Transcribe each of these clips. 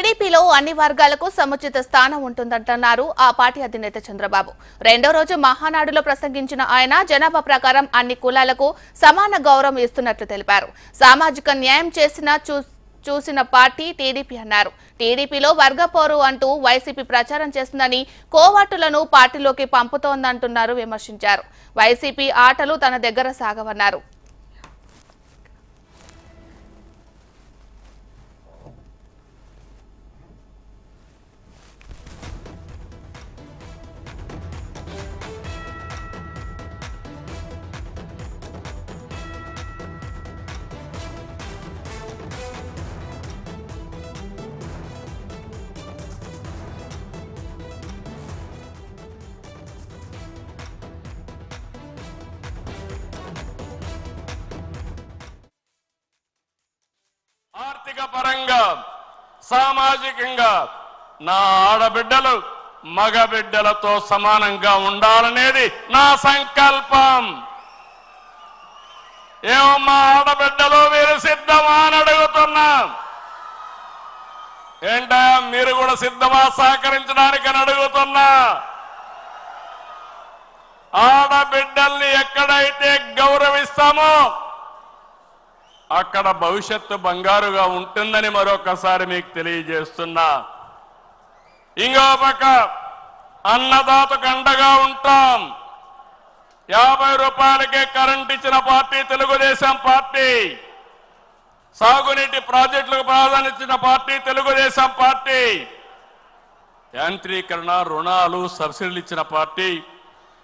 టీడీపీలో అన్ని వర్గాలకు సముచిత స్థానం ఉంటుందంటున్నారు ఆ పార్టీ అధినేత చంద్రబాబు. రెండో రోజు మహానాడులో ప్రసంగించిన ఆయన జనాభా ప్రకారం అన్ని కులాలకు సమాన గౌరవం ఇస్తున్నట్లు తెలిపారు. సామాజిక న్యాయం చూసిన పార్టీ టీడీపీ అన్నారు. టీడీపీలో వర్గపోరు అంటూ వైసీపీ ప్రచారం చేస్తుందని, కోవట్టులను పార్టీలోకి పంపుతోందంటున్నారు విమర్శించారు. వైసీపీ ఆటలు తన దగ్గర సాగవన్నారు. ఆర్థిక పరంగా సామాజికంగా నా ఆడబిడ్డలు మగబిడ్డలతో సమానంగా ఉండాలనేది నా సంకల్పం. ఏమమ్మా ఆడబిడ్డలు మీరు సిద్ధమా అని అడుగుతున్నా. ఏంటా మీరు కూడా సిద్ధమా సహకరించడానికి అని అడుగుతున్నా. ఆడబిడ్డల్ని ఎక్కడైతే గౌరవిస్తామో అక్కడ భవిష్యత్తు బంగారుగా ఉంటుందని మరొకసారి మీకు తెలియజేస్తున్నా. ఇంకో పక్క అన్నదాతకు అండగా ఉంటాం. 50 రూపాయలకే కరెంట్ ఇచ్చిన పార్టీ తెలుగుదేశం పార్టీ. సాగునీటి ప్రాజెక్టులకు ప్రాధాన్యత ఇచ్చిన పార్టీ తెలుగుదేశం పార్టీ. యాంత్రీకరణ రుణాలు సబ్సిడీలు ఇచ్చిన పార్టీ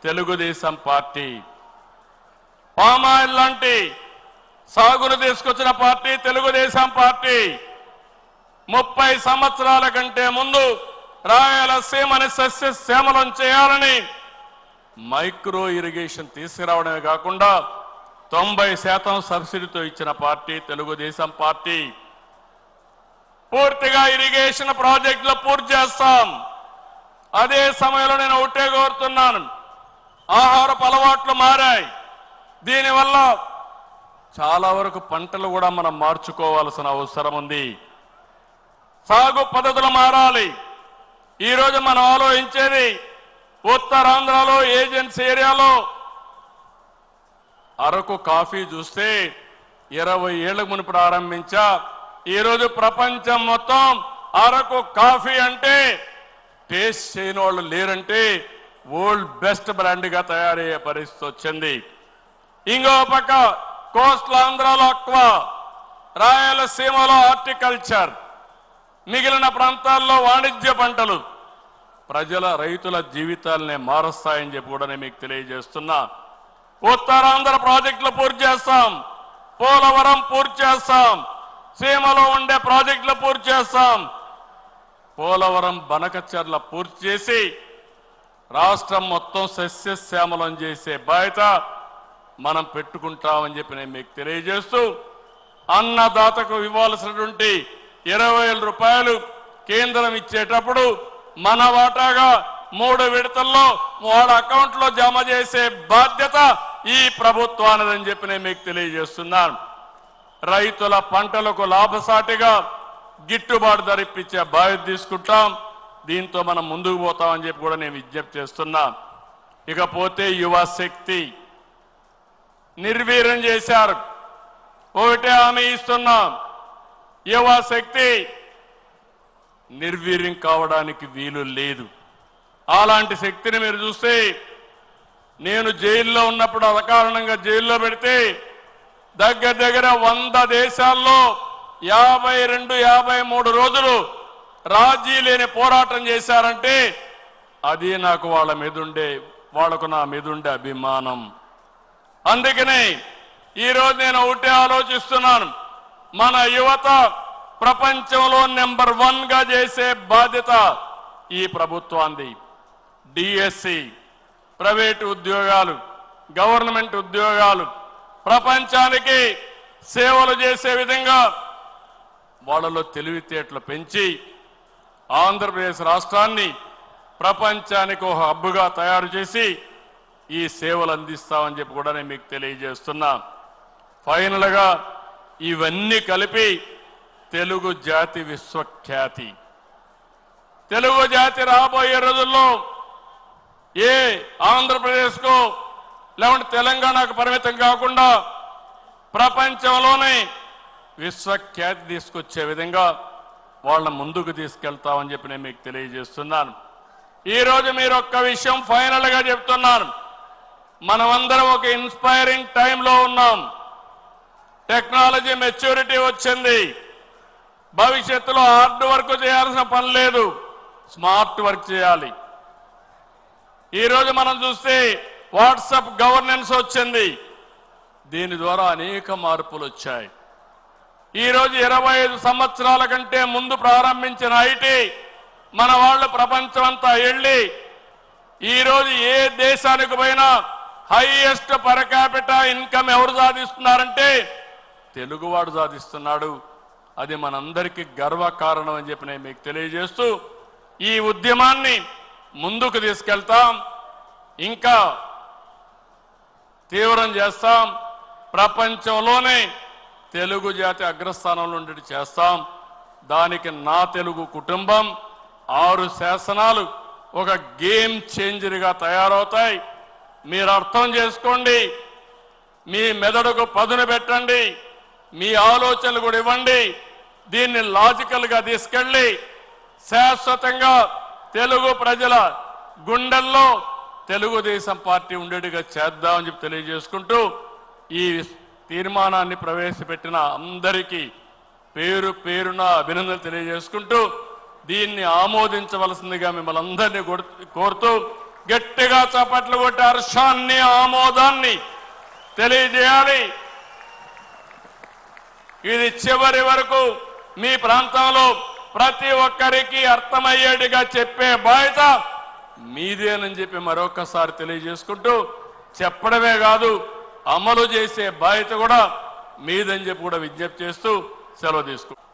తెలుగుదేశం పార్టీ. పామాయిల్ లాంటి సాగును తీసుకొచ్చిన పార్టీ తెలుగుదేశం పార్టీ. 30 సంవత్సరాల కంటే ముందు రాయలసీమని సస్యశ్యామలం చేయాలని మైక్రో ఇరిగేషన్ తీసుకురావడమే కాకుండా 90% సబ్సిడీతో ఇచ్చిన పార్టీ తెలుగుదేశం పార్టీ. పూర్తిగా ఇరిగేషన్ ప్రాజెక్టులు పూర్తి చేస్తాం. అదే సమయంలో నేను ఒకటే కోరుతున్నాను, ఆహారపు అలవాట్లు మారాయి. దీనివల్ల చాలా వరకు పంటలు కూడా మనం మార్చుకోవాల్సిన అవసరం ఉంది. సాగు పద్ధతులు మారాలి. ఈరోజు మనం ఆలోచించేది ఉత్తరాంధ్రలో ఏజెన్సీ ఏరియాలో అరకు కాఫీ చూస్తే 20 ఏళ్ల మునుపు ప్రారంభించా. ఈరోజు ప్రపంచం మొత్తం అరకు కాఫీ అంటే టేస్ట్ చేయని వాళ్ళు లేరంటే వరల్డ్ బెస్ట్ బ్రాండ్గా తయారయ్యే పరిస్థితి వచ్చింది. ఇంకో పక్క కోస్టల్ ఆంధ్రాలో అక్వా, రాయలసీమలో హార్టికల్చర్, మిగిలిన ప్రాంతాల్లో వాణిజ్య పంటలు రైతుల జీవితాలనే మారుస్తాయని చెప్పి కూడా నేను మీకు తెలియజేస్తున్నా. ఉత్తరాంధ్ర ప్రాజెక్టులు పూర్తి చేస్తాం, పోలవరం పూర్తి చేస్తాం, సీమలో ఉండే ప్రాజెక్టులు పూర్తి చేస్తాం. పోలవరం బనకచర్ల పూర్తి చేసి రాష్ట్రం మొత్తం సస్యశ్యామలం చేసే బాధ్యత మనం పెట్టుకుంటామని చెప్పి నేను మీకు తెలియజేస్తూ, అన్నదాతకు ఇవ్వాల్సినటువంటి 20,000 రూపాయలు కేంద్రం ఇచ్చేటప్పుడు మన వాటాగా 3 విడతల్లో వాళ్ళ అకౌంట్లో జమ చేసే బాధ్యత ఈ ప్రభుత్వానిదని చెప్పి నేను మీకు తెలియజేస్తున్నాను. రైతుల పంటలకు లాభసాటిగా గిట్టుబాటు ధర ఇప్పించే బాధ్యత తీసుకుంటాం. దీంతో మనం ముందుకు పోతామని చెప్పి కూడా నేను విజ్ఞప్తి చేస్తున్నా. ఇకపోతే యువశక్తి నిర్వీర్యం చేశారు. ఒకటే హామీ ఇస్తున్నాం, యువశక్తి నిర్వీర్యం కావడానికి వీలు లేదు. అలాంటి శక్తిని మీరు చూస్తే, నేను జైల్లో ఉన్నప్పుడు అకారణంగా జైల్లో పెడితే దగ్గర 100 దేశాల్లో 52-53 రోజులు రాజీ లేని పోరాటం చేశారంటే అది నాకు వాళ్లకు నా మీద ఉండే అభిమానం. అందుకనే ఈరోజు నేను ఒకటే ఆలోచిస్తున్నాను, మన యువత ప్రపంచంలో నెంబర్ 1గా చేసే బాధ్యత ఈ ప్రభుత్వాన్ని. డిఎస్సి, ప్రైవేటు ఉద్యోగాలు, గవర్నమెంట్ ఉద్యోగాలు ప్రపంచానికి సేవలు చేసే విధంగా వాళ్ళలో తెలివితేటలు పెంచి ఆంధ్రప్రదేశ్ రాష్ట్రాన్ని ప్రపంచానికి ఒక హబ్బుగా తయారు చేసి ఈ సేవలు అందిస్తామని చెప్పి కూడా నేను మీకు తెలియజేస్తున్నా. ఫైనల్ గా ఇవన్నీ కలిపి తెలుగు జాతి విశ్వఖ్యాతి తెలుగు జాతి రాబోయే రోజుల్లో ఏ ఆంధ్రప్రదేశ్కు లేకుంటే తెలంగాణకు పరిమితం కాకుండా ప్రపంచంలోనే విశ్వఖ్యాతి తీసుకొచ్చే విధంగా వాళ్ళ ముందుకు తీసుకెళ్తామని చెప్పి నేను మీకు తెలియజేస్తున్నాను. ఈరోజు మీరు ఒక్క విషయం ఫైనల్గా చెప్తున్నాను. మనమందరం ఒక ఇన్స్పైరింగ్ టైంలో ఉన్నాం. టెక్నాలజీ మెచ్యూరిటీ వచ్చింది. భవిష్యత్తులో హార్డ్ వర్క్ చేయాల్సిన పని లేదు, స్మార్ట్ వర్క్ చేయాలి. ఈరోజు మనం చూస్తే వాట్సాప్ గవర్నెన్స్ వచ్చింది. దీని ద్వారా అనేక మార్పులు వచ్చాయి. ఈరోజు 25 సంవత్సరాల కంటే ముందు ప్రారంభించిన ఐటీ మన వాళ్ళు ప్రపంచమంతా వెళ్ళి ఈరోజు ఏ దేశానికి పోయినా హైయెస్ట్ పర్ క్యాపిటల్ ఇన్కమ్ ఎవరు సాధిస్తున్నారంటే తెలుగువాడు సాధిస్తున్నాడు. అది మనందరికీ గర్వకారణం అని చెప్పి నేను మీకు తెలియజేస్తూ ఈ ఉద్యమాన్ని ముందుకు తీసుకెళ్తాం, ఇంకా తీవ్రం చేస్తాం. ప్రపంచంలోనే తెలుగు జాతి అగ్రస్థానంలో ఉండేది చేస్తాం. దానికి నా తెలుగు కుటుంబం 6 శాసనాలు ఒక గేమ్ చేంజర్గా తయారవుతాయి. మీరు అర్థం చేసుకోండి, మీ మెదడుకు పదును పెట్టండి, మీ ఆలోచనలు కూడా ఇవ్వండి. దీన్ని లాజికల్గా తీసుకెళ్ళి శాశ్వతంగా తెలుగు ప్రజల గుండెల్లో తెలుగుదేశం పార్టీ ఉండేట్టుగా చేద్దామని చెప్పి తెలియజేసుకుంటూ ఈ తీర్మానాన్ని ప్రవేశపెట్టిన అందరికీ పేరు పేరున అభినందనలు తెలియజేసుకుంటూ దీన్ని ఆమోదించవలసిందిగా మిమ్మల్ని అందరినీ కోరుతూ గట్టిగా చప్పట్లు కొట్టి హర్షాన్ని ఆమోదాన్ని తెలియజేయాలి. ఇది చివరి వరకు మీ ప్రాంతంలో ప్రతి ఒక్కరికి అర్థమయ్యేట్టుగా చెప్పే బాధ్యత మీదేనని చెప్పి మరొకసారి తెలియజేసుకుంటూ చెప్పడమే కాదు అమలు చేసే బాధ్యత కూడా మీదని చెప్పి కూడా విజ్ఞప్తి చేస్తూ సెలవు తీసుకుంటాం.